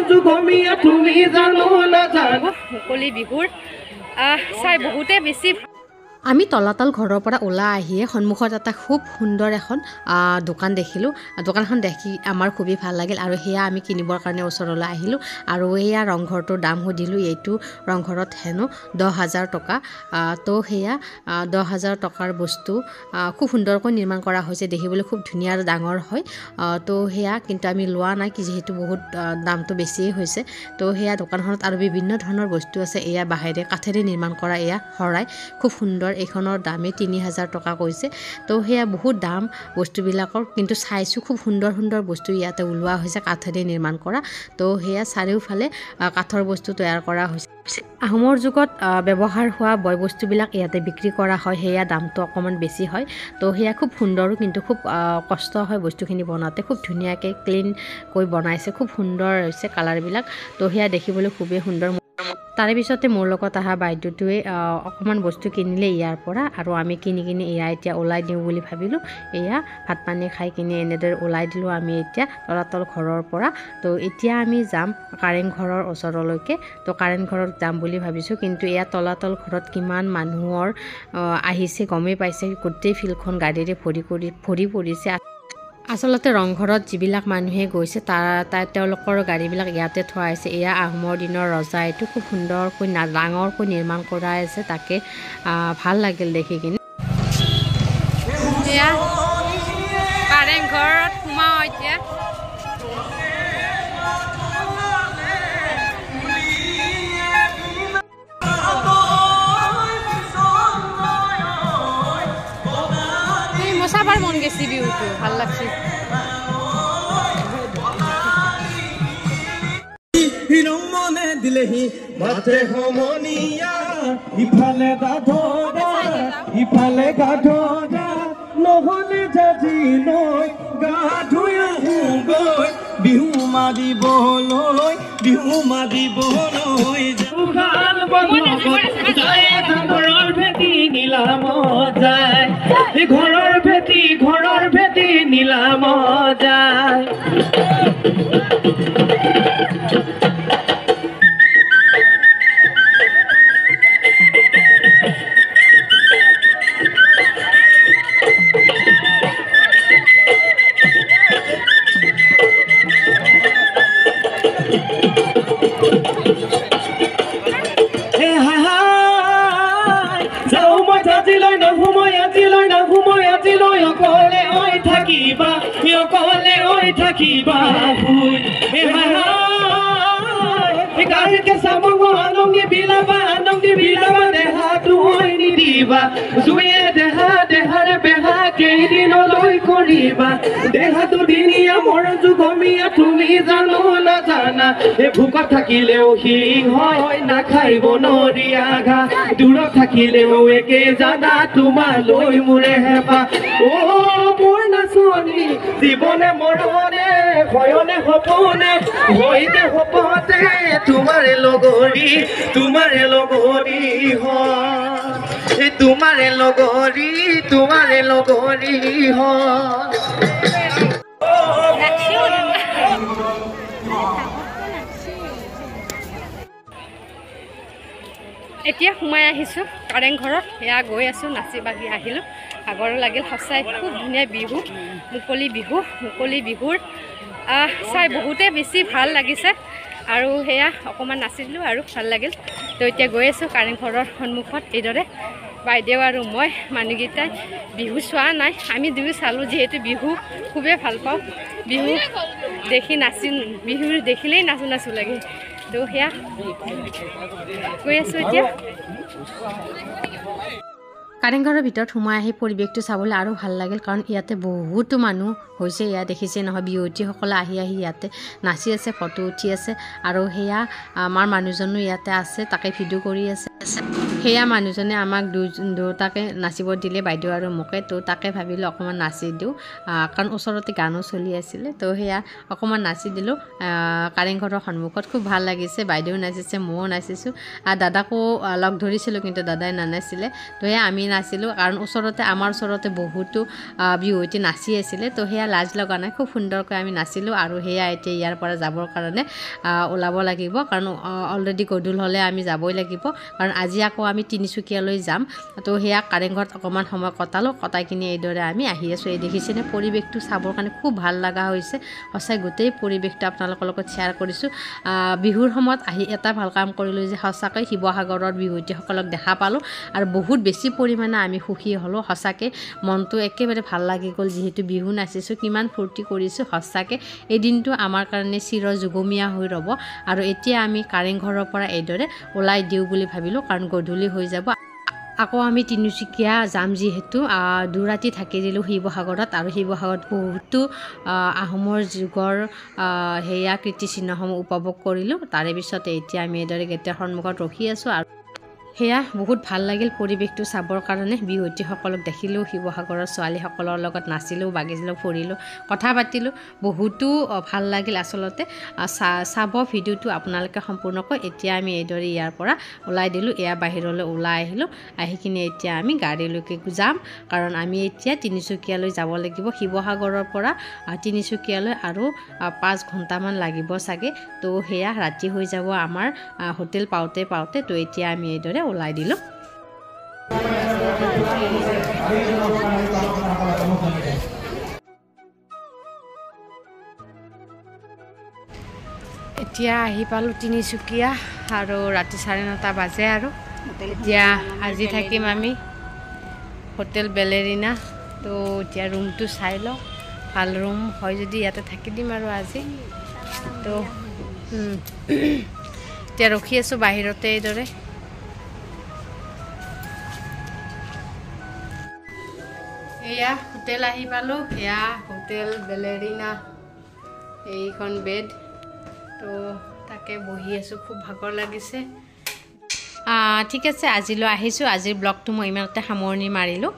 যুগমীয়া তুমি জানো না জানো মুকলি বিহুৰ চাই বহুতে বেছি আমি তলাতল ঘৰৰ পৰা ওলাই আহিয়ে সন্মুখত এটা খুব সুন্দৰ এখন দোকান দেখিলোঁ দোকানখন দেখি আমাৰ খুবেই ভাল লাগিল আৰু সেয়া আমি কিনিবৰ কাৰণে ওচৰলৈ আহিলোঁ আৰু এয়া ৰংঘৰটোৰ দাম সুধিলোঁ এইটো ৰংঘৰত হেনো 10,000 টকা তো সেয়া 10,000 টকাৰ বস্তু খুব সুন্দৰকৈ নিৰ্মাণ কৰা হৈছে দেখিবলৈ খুব ধুনীয়া আৰু ডাঙৰ হয় তো সেয়া কিন্তু আমি লোৱা নাই কি যিহেতু বহুত দামটো বেছিয়ে হৈছে তো সেয়া দোকানখনত আৰু বিভিন্ন ধৰণৰ বস্তু আছে এয়া বাহিৰে কাঠেৰে নিৰ্মাণ কৰা এয়া শৰাই খুব সুন্দৰ এইখনৰ দামে 3,000 টকা কৈছে তো সেয়া বহুত দাম বস্তুবিলাকৰ কিন্তু চাইছোঁ খুব সুন্দৰ সুন্দৰ বস্তু ইয়াতে ওলোৱা হৈছে কাঠেৰে নিৰ্মাণ কৰা তো সেয়া চাৰিওফালে কাঠৰ বস্তু তৈয়াৰ কৰা হৈছে আহোমৰ যুগত ব্যৱহাৰ হোৱা বয় বস্তুবিলাক ইয়াতে বিক্ৰী কৰা হয় সেয়া দামটো অকণমান বেছি হয় তো সেয়া খুব সুন্দৰো কিন্তু খুব কষ্ট হয় বস্তুখিনি বনাওঁতে খুব ধুনীয়াকৈ ক্লিনকৈ বনাইছে খুব সুন্দৰ হৈছে কালাৰবিলাক তো সেয়া দেখিবলৈ খুবেই সুন্দৰ তাৰে পিছতে মোৰ লগত অহা বাইদেউটোৱে অকণমান বস্তু কিনিলে ইয়াৰ পৰা আৰু আমি কিনি এয়া এতিয়া ওলাই দিওঁ বুলি ভাবিলোঁ এয়া ভাত পানী খাই কিনি এনেদৰে ওলাই দিলোঁ আমি এতিয়া তলাতল ঘৰৰ পৰা তো এতিয়া আমি যাম কাৰেং ঘৰৰ ওচৰলৈকে তো কাৰেং ঘৰত যাম বুলি ভাবিছোঁ কিন্তু এয়া তলাতল ঘৰত কিমান মানুহৰ আহিছে গমেই পাইছে গোটেই ফিল্ডখন গাড়ীৰে ভৰি পৰিছে আচলতে ৰংঘৰত যিবিলাক মানুহে গৈছে তেওঁলোকৰ গাড়ীবিলাক ইয়াতে থোৱা আছে এয়া আহোমৰ দিনৰ ৰজা এইটো খুব সুন্দৰকৈ ডাঙৰকৈ নিৰ্মাণ কৰা আছে তাকে ভাল লাগিল দেখি কিনে এয়া কাৰেং ঘৰত সোমাওঁ এতিয়া মচাবাৰ মন গেছি বিহুটো ভাল লাগছে মনে দিলেহি মাতে সমনীয়া ইফালে গাধৰা নহলে যাজি লৈ গা ধুই আহোঁগৈ বিহু মাৰিবলৈ ঘৰৰ ভেটি নীলামত যায় ঘৰৰ ভেটি নীলামত যায় থাকিবা আনন্দি বিলাবা দেহাটো নিদিবা জুয়ে দেহাৰে বেহা কেইদিনলৈ কৰিবা দেহাটো দিনীয়া মৰ যুগমীয়া তুমি জানো না জানা ভোকত থাকিলেও সি হয় নাখাই বনৰীয়া ঘাঁহ দূৰত থাকিলেও একে জানা তোমালৈ মোৰে হেঁপা মোৰ নাচনি জীৱনে মৰণে ভয়নে সপনে হৈতে সপতে তোমাৰে লগৰী হয় তোমাৰে লগৰী হয় এতিয়া সোমাই আহিছোঁ কাৰেং ঘৰত এয়া গৈ আছোঁ নাচি বাগি আহিলোঁ ভাগৰো লাগিল সঁচাই খুব ধুনীয়া বিহু মুকলি বিহুৰ চাই বহুতে বেছি ভাল লাগিছে আৰু সেয়া অকণমান নাচিলোঁ আৰু ভাল লাগিল তো এতিয়া গৈ আছোঁ কাৰেং ঘৰৰ সন্মুখত এইদৰে বাইদেউ আৰু মই মানুহকেইটাই বিহু চোৱা নাই আমি দুয়ো চালোঁ যিহেতু বিহু খুবেই ভাল পাওঁ বিহু বিহু দেখিলেই নাচো লাগে তো সেয়া গৈ আছোঁ এতিয়া কাৰেংঘৰৰ ভিতৰত সোমাই আহি পৰিৱেশটো চাবলৈ আৰু ভাল লাগিল কাৰণ ইয়াতে বহুতো মানুহ হৈছে ইয়াত দেখিছে নহয় বিহুৱতীসকলে আহি ইয়াতে নাচি আছে ফটো উঠি আছে আৰু সেয়া আমাৰ মানুহজনো ইয়াতে আছে তাকে ভিডিঅ' কৰি আছে সেয়া মানুহজনে আমাক দুটাকে নাচিব দিলে, বাইদেউ আৰু মোকে। তো তাকে ভাবিলোঁ অকণমান নাচি দিওঁ, কাৰণ ওচৰতে গানো চলি আছিলে। তো সেয়া অকণমান নাচি দিলোঁ কাৰেংঘৰৰ সন্মুখত। খুব ভাল লাগিছে, বাইদেউ নাচিছে, ময়ো নাচিছোঁ। দাদাকো লগ ধৰিছিলোঁ কিন্তু দাদাই নানাছিলে। তো সেয়া আমি নাচিলোঁ, কাৰণ আমাৰ ওচৰতে বহুতো বিহুৱতী নাচি আছিলে। তো সেয়া লাজ লগা নাই, খুব সুন্দৰকৈ আমি নাচিলোঁ। আৰু সেয়া এতিয়া ইয়াৰ পৰা যাবৰ কাৰণে ওলাব লাগিব, কাৰণ অলৰেডি গধূল হ'লে আমি যাবই লাগিব, কাৰণ আজি আকৌ আমি তিনিচুকীয়ালৈ যাম। তো সেয়া কাৰেংঘৰত অকণমান সময় কটাই কিনি এইদৰে আমি আহি আছোঁ। এই দেখিছেনে পৰিৱেশটো চাবৰ কাৰণে খুব ভাল লগা হৈছে। সঁচাই গোটেই পৰিৱেশটো আপোনালোকৰ লগত শ্বেয়াৰ কৰিছোঁ। বিহুৰ সময়ত আহি এটা ভাল কাম কৰিলোঁ যে সঁচাকৈ শিৱসাগৰৰ বিহুৱতীসকলক দেখা পালোঁ আৰু বহুত বেছি পৰিমাণে আমি সুখী হ'লোঁ। সঁচাকৈ মনটো একেবাৰে ভাল লাগি গ'ল, যিহেতু বিহু নাচিছোঁ, কিমান ফূৰ্তি কৰিছোঁ। সঁচাকৈ এই দিনটো আমাৰ কাৰণে চিৰ যুগমীয়া হৈ ৰ'ব। আৰু এতিয়া আমি কাৰেংঘৰৰ পৰা এইদৰে ওলাই দিওঁ বুলি ভাবিলোঁ, কাৰণ গধূলি হৈ যাব। আকৌ আমি তিনিচুকীয়া যাম, যিহেতু দুৰাতি থাকি দিলোঁ শিৱসাগৰত। আৰু শিৱসাগৰত বহুতো আহোমৰ যুগৰ সেয়া কীৰ্তিচিহ্নসমূহ উপভোগ কৰিলোঁ। তাৰে পিছতে এতিয়া আমি এইদৰে গেটৰ সন্মুখত ৰখি আছোঁ। আৰু সেয়া বহুত ভাল লাগিল পৰিৱেশটো চাবৰ কাৰণে। বিহুৱতীসকলক দেখিলোঁ, শিৱসাগৰৰ ছোৱালীসকলৰ লগত নাচিলোঁ, বাগিছিলোঁ, ফুৰিলোঁ, কথা পাতিলোঁ, বহুতো ভাল লাগিল আচলতে। চাব ভিডিঅ'টো আপোনালোকে সম্পূৰ্ণকৈ। এতিয়া আমি এইদৰে ইয়াৰ পৰা ওলাই দিলোঁ, এয়া বাহিৰলৈ ওলাই আহিলোঁ। আহি কিনে এতিয়া আমি গাড়ীলৈকে যাম, কাৰণ আমি এতিয়া তিনিচুকীয়ালৈ যাব লাগিব। শিৱসাগৰৰ পৰা তিনিচুকীয়ালৈ আৰু 5 ঘণ্টামান লাগিব চাগে। তো সেয়া ৰাতি হৈ যাব আমাৰ হোটেল পাওঁতে। তো এতিয়া আমি এইদৰে ওলাই দিলোঁ। এতিয়া আহি পালোঁ তিনিচুকীয়া, আৰু ৰাতি 9:30 বাজে। আৰু এতিয়া আজি থাকিম আমি হোটেল বেলেৰিনা। তো এতিয়া ৰুমটো চাই লওঁ, ভাল ৰুম হয় যদি ইয়াতে থাকি দিম আৰু আজি। তো এতিয়া ৰখি আছোঁ বাহিৰতে এইদৰে। এয়া হোটেল আহি পালোঁ, এয়া হোটেল বেলেৰিনা, এইখন বেড। তো তাকে বহি আছোঁ, খুব ভাগৰ লাগিছে। ঠিক আছে, আজিলৈ আহিছোঁ। আজিৰ ব্লগটো মই ইমানতে সামৰণি মাৰিলোঁ।